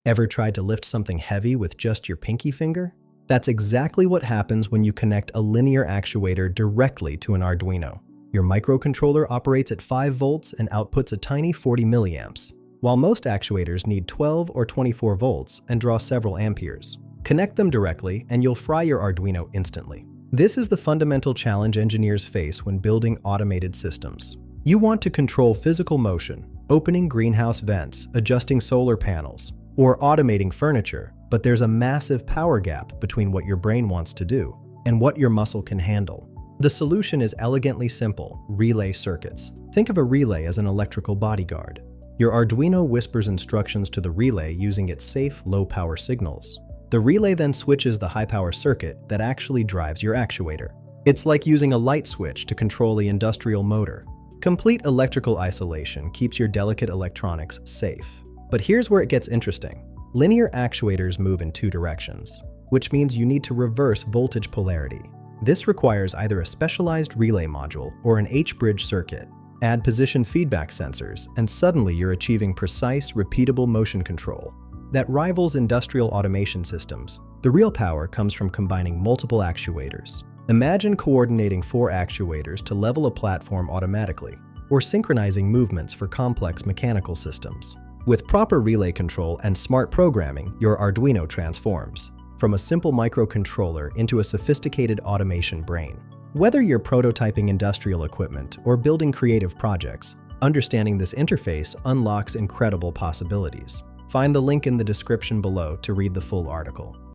Ever tried to lift something heavy with just your pinky finger? That's exactly what happens when you connect a linear actuator directly to an Arduino. Your microcontroller operates at 5 volts and outputs a tiny 40 milliamps, while most actuators need 12 or 24 volts and draw several amperes. Connect them directly and you'll fry your Arduino instantly. This is the fundamental challenge engineers face when building automated systems. You want to control physical motion, opening greenhouse vents, adjusting solar panels, or automating furniture, but there's a massive power gap between what your brain wants to do and what your muscle can handle. The solution is elegantly simple: relay circuits. Think of a relay as an electrical bodyguard. Your Arduino whispers instructions to the relay using its safe, low-power signals. The relay then switches the high-power circuit that actually drives your actuator. It's like using a light switch to control the industrial motor. Complete electrical isolation keeps your delicate electronics safe. But here's where it gets interesting. Linear actuators move in 2 directions, which means you need to reverse voltage polarity. This requires either a specialized relay module or an H-bridge circuit. Add position feedback sensors, and suddenly you're achieving precise, repeatable motion control that rivals industrial automation systems. The real power comes from combining multiple actuators. Imagine coordinating 4 actuators to level a platform automatically, or synchronizing movements for complex mechanical systems. With proper relay control and smart programming, your Arduino transforms from a simple microcontroller into a sophisticated automation brain. Whether you're prototyping industrial equipment or building creative projects, understanding this interface unlocks incredible possibilities. Find the link in the description below to read the full article.